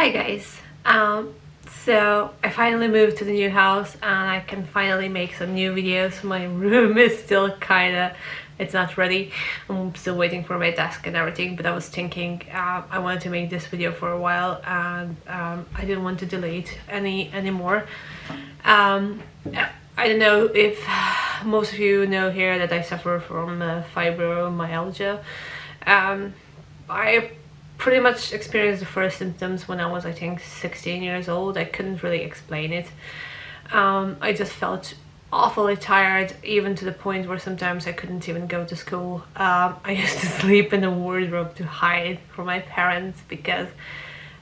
Hi guys. So I finally moved to the new house and I can finally make some new videos. My room is still it's not ready. I'm still waiting for my desk and everything, but I was thinking I wanted to make this video for a while and I didn't want to delay it anymore. I don't know if most of you know here that I suffer from fibromyalgia. I pretty much experienced the first symptoms when I was, I think, 16 years old. I couldn't really explain it. I just felt awfully tired, even to the point where sometimes I couldn't even go to school. I used to sleep in the wardrobe to hide from my parents because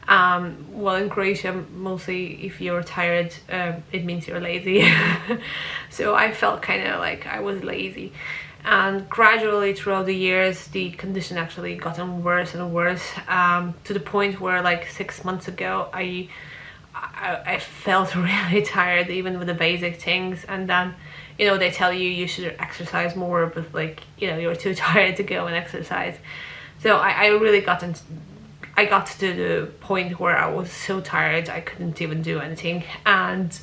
well, in Croatia, mostly if you're tired, it means you're lazy. So I felt kind of like I was lazy. And gradually throughout the years, the condition actually gotten worse and worse, to the point where like 6 months ago, I felt really tired even with the basic things. And then, you know, they tell you should exercise more, but like, you know, you're too tired to go and exercise. So I really got to the point where I was so tired I couldn't even do anything. And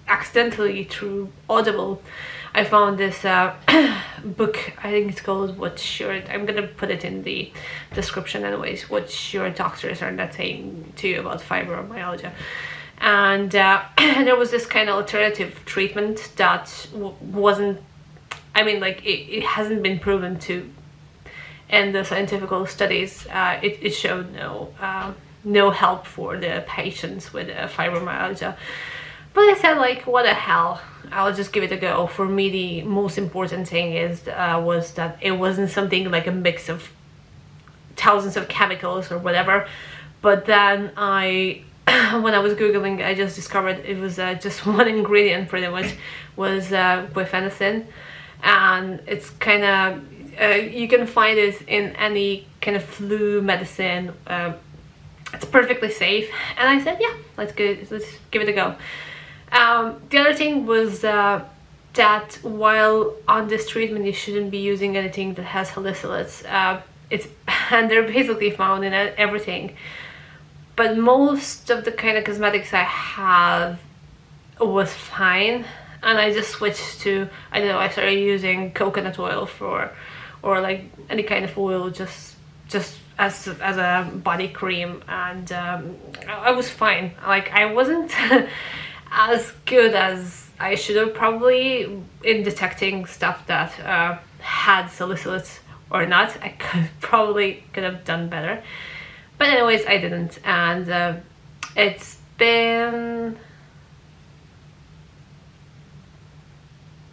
accidentally, through Audible, I found this book. I think it's called I'm gonna put it in the description anyways, what your doctors are not saying to you about fibromyalgia. And there was this kind of alternative treatment that wasn't, I mean, like it hasn't been proven to, in the scientific studies, it showed no help for the patients with fibromyalgia. But I said, like, what the hell, I'll just give it a go. For me, the most important thing was that it wasn't something like a mix of thousands of chemicals or whatever. But then when I was Googling, I just discovered it was just one ingredient pretty much, was Guafenesin. And it's kind of, you can find it in any kind of flu medicine. It's perfectly safe. And I said, yeah, let's give it a go. The other thing was that while on this treatment you shouldn't be using anything that has salicylates. And they're basically found in everything. But most of the kind of cosmetics I have was fine, and I just switched to, I don't know, I started using coconut oil or like any kind of oil just as a body cream, and I was fine. Like, I wasn't as good as I should have probably in detecting stuff that had salicylates or not. I could have done better, but anyways, I didn't. And it's been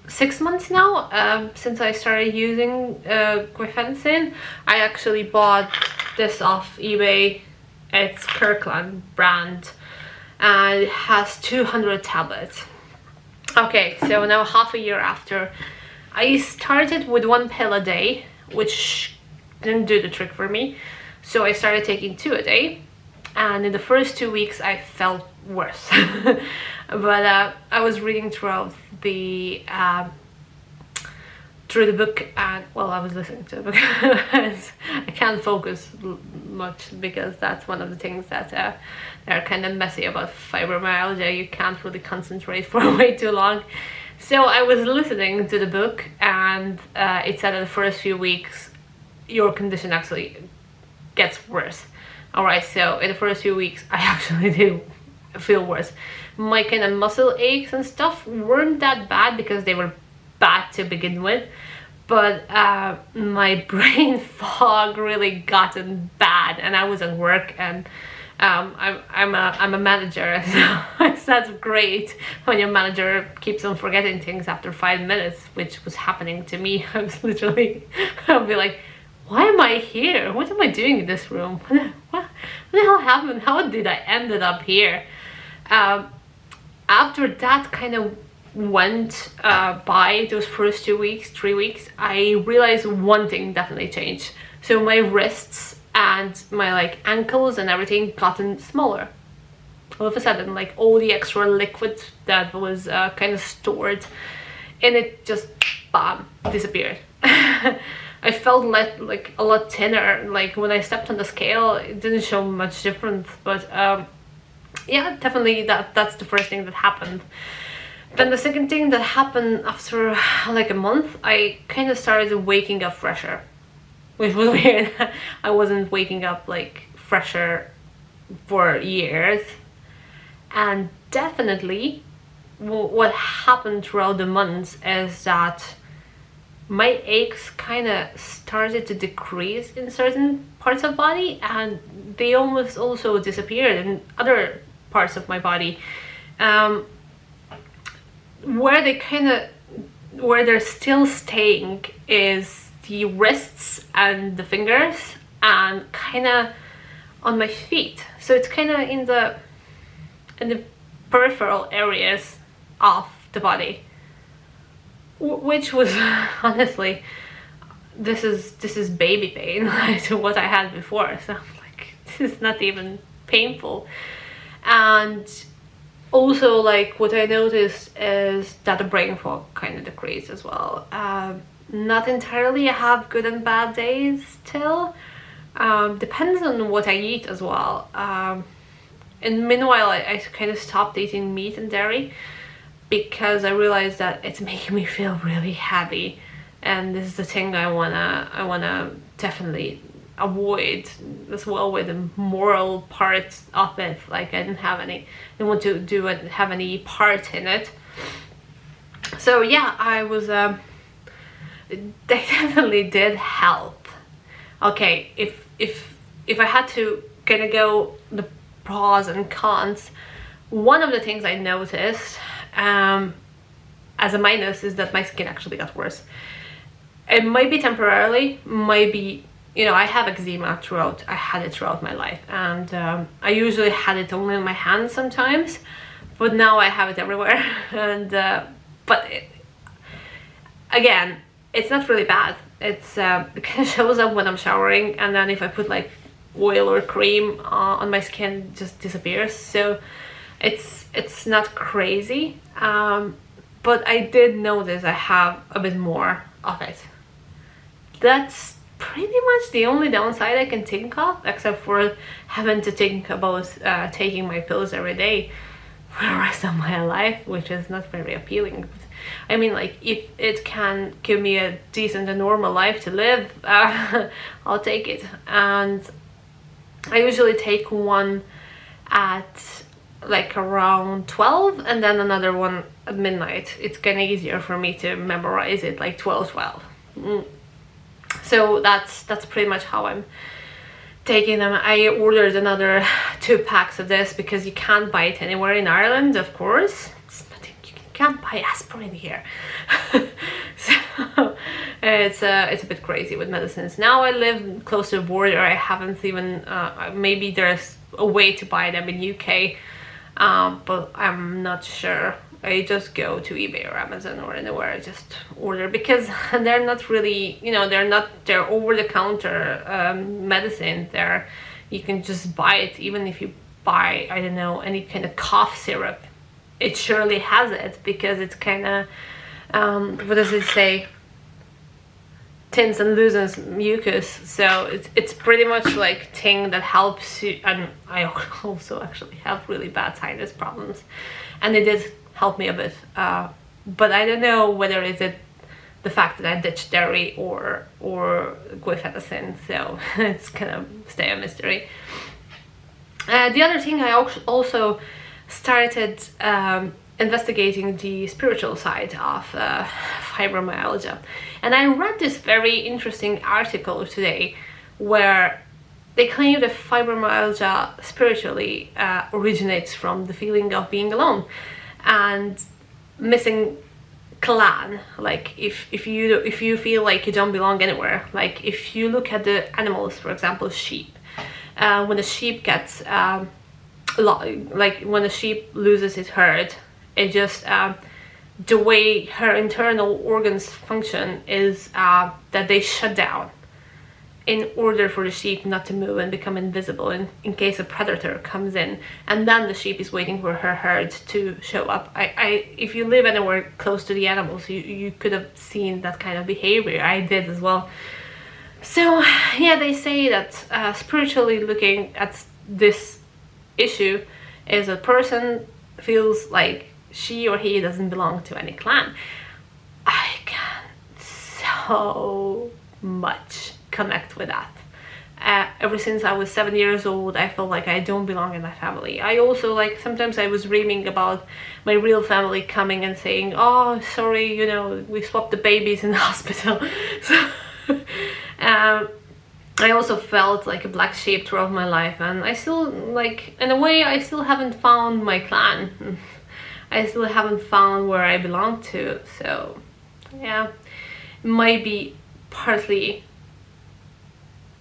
6 months now since I started using Guafenesin. I actually bought this off eBay. It's Kirkland brand, and it has 200 tablets. Okay, so now half a year after, I started with 1 pill a day, which didn't do the trick for me. So I started taking 2 a day, and in the first 2 weeks I felt worse. But I was reading throughout the book, and well, I was listening to the book. I can't focus much because that's one of the things that are kind of messy about fibromyalgia. You can't really concentrate for way too long. So I was listening to the book, and it said that the first few weeks your condition actually gets worse. Alright, so in the first few weeks I actually do feel worse. My kind of muscle aches and stuff weren't that bad because they were bad to begin with, but my brain fog really gotten bad, and I was at work, and I'm a manager, so that's great when your manager keeps on forgetting things after 5 minutes, which was happening to me. I was literally, I'll be like, why am I here? What am I doing in this room? What the hell happened? How did I ended up here? After that kind of went by, those first 2 weeks, 3 weeks, I realized one thing definitely changed. So my wrists and my like ankles and everything gotten smaller. All of a sudden, like all the extra liquid that was kind of stored in it just, bam, disappeared. I felt like a lot thinner. Like when I stepped on the scale, it didn't show much difference, but yeah, definitely that's the first thing that happened. Then the second thing that happened after like a month, I kind of started waking up fresher, which was weird. I wasn't waking up like fresher for years. And definitely what happened throughout the months is that my aches kind of started to decrease in certain parts of body, and they almost also disappeared in other parts of my body. Where they're still staying is the wrists and the fingers, and kind of on my feet. So it's kind of in the peripheral areas of the body, which was honestly, this is baby pain to what I had before. So I'm like, this is not even painful. And also, like, what I noticed is that the brain fog kind of decreased as well. Not entirely. I have good and bad days still. Depends on what I eat as well. And meanwhile, I kind of stopped eating meat and dairy because I realized that it's making me feel really heavy, and this is the thing I wanna definitely avoid as well, with the moral part of it. Like, I didn't want to have any part in it. So yeah, I was they definitely did help. Okay, if I had to kind of go the pros and cons, one of the things I noticed as a minus is that my skin actually got worse. It might be temporarily, might be, you know, I have eczema I had it throughout my life, and I usually had it only in my hands sometimes, but now I have it everywhere. And but again, it's not really bad. It kind of shows up when I'm showering, and then if I put like oil or cream on my skin, it just disappears. So it's not crazy, but I did notice I have a bit more of it. That's pretty much the only downside I can think of, except for having to think about taking my pills every day for the rest of my life, which is not very appealing. But, I mean, like, if it can give me a decent and normal life to live, I'll take it. And I usually take one at like around 12, and then another one at midnight. It's kind of easier for me to memorize it, like 12. So that's pretty much how I'm taking them. I ordered another 2 packs of this because you can't buy it anywhere in Ireland, of course. You can't buy aspirin here. So it's a bit crazy with medicines. Now I live close to the border. I haven't even maybe there's a way to buy them in UK, but I'm not sure. I just go to eBay or Amazon or anywhere. I just order, because they're not really, you know, they're over-the-counter medicine. You can just buy it. Even if you buy, I don't know, any kind of cough syrup, it surely has it, because it's kind of what does it say, thins and loosens mucus. So it's pretty much like thing that helps you. And I also actually have really bad sinus problems, and it did help me a bit, but I don't know whether it's the fact that I ditched dairy or Guafenesin, so it's kind of stay a mystery. The other thing, I also started investigating the spiritual side of fibromyalgia, and I read this very interesting article today where they claim that fibromyalgia spiritually originates from the feeling of being alone and missing clan. Like, if you feel like you don't belong anywhere, like if you look at the animals, for example sheep, when a sheep gets like when a sheep loses its herd, it just the way her internal organs function is that they shut down in order for the sheep not to move and become invisible in case a predator comes in, and then the sheep is waiting for her herd to show up. If you live anywhere close to the animals, you could have seen that kind of behavior. I did as well. So yeah, they say that spiritually looking at this issue is a person feels like she or he doesn't belong to any clan. I can so much connect with that. Ever since I was 7 years old, I felt like I don't belong in my family. I also, like, sometimes I was dreaming about my real family coming and saying, oh, sorry, you know, we swapped the babies in the hospital. So I also felt like a black sheep throughout my life, and I still, like, in a way, I still haven't found my clan. I still haven't found where I belong to. So yeah, it might be partly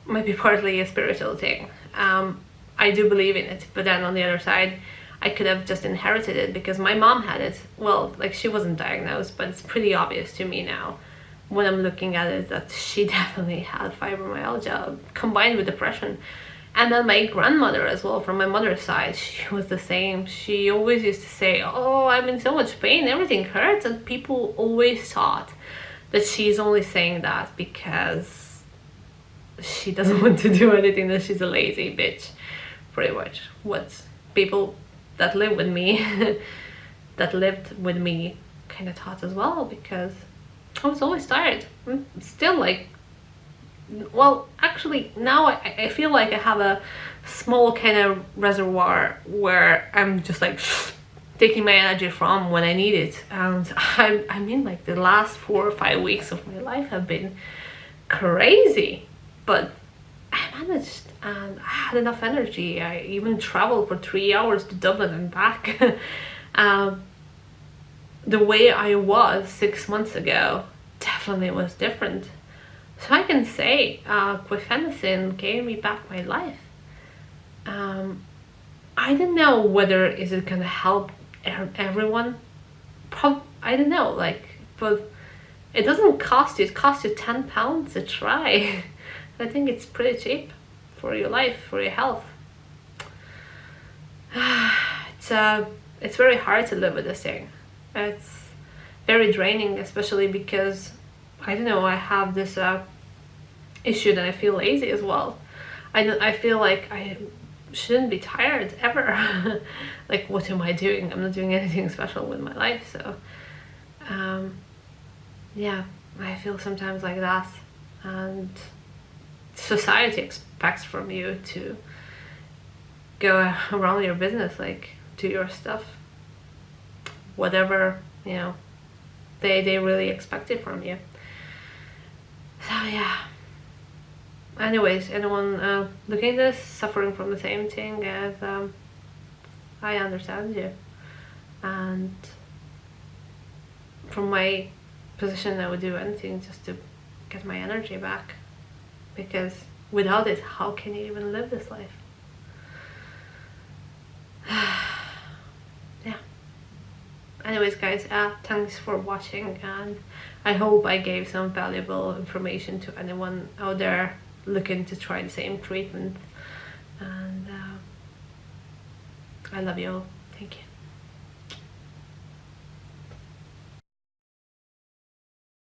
a spiritual thing. I do believe in it, but then on the other side, I could have just inherited it because my mom had it. Well, like, she wasn't diagnosed, but it's pretty obvious to me now when I'm looking at it that she definitely had fibromyalgia combined with depression. And then my grandmother as well, from my mother's side, she was the same. She always used to say, oh, I'm in so much pain, everything hurts. And people always thought that she's only saying that because she doesn't want to do anything, that she's a lazy bitch. Pretty much what people that live with me, that lived with me, kind of thought as well, because I was always tired. I'm still, like, well, actually now I feel like I have a small kind of reservoir where I'm just like taking my energy from when I need it. And I mean, like, the last 4 or 5 weeks of my life have been crazy, but I managed and I had enough energy. I even traveled for 3 hours to Dublin and back. The way I was 6 months ago definitely was different. So I can say Guafenesin gave me back my life. I don't know whether is it gonna help everyone. I don't know, like, but it doesn't cost you. It costs you £10 to try. I think it's pretty cheap for your life, for your health. It's very hard to live with this thing. It's very draining, especially because, I don't know, I have this issue that I feel lazy as well. I feel like I shouldn't be tired ever. Like, what am I doing? I'm not doing anything special with my life. So yeah, I feel sometimes like that, and society expects from you to go around your business, like, do your stuff, whatever, you know, they really expect it from you. So yeah, anyways, anyone looking at this, suffering from the same thing as I understand you, and from my position I would do anything just to get my energy back, because without it, how can you even live this life? Yeah. Anyways, guys, thanks for watching, and I hope I gave some valuable information to anyone out there looking to try the same treatment. And I love you all. Thank you.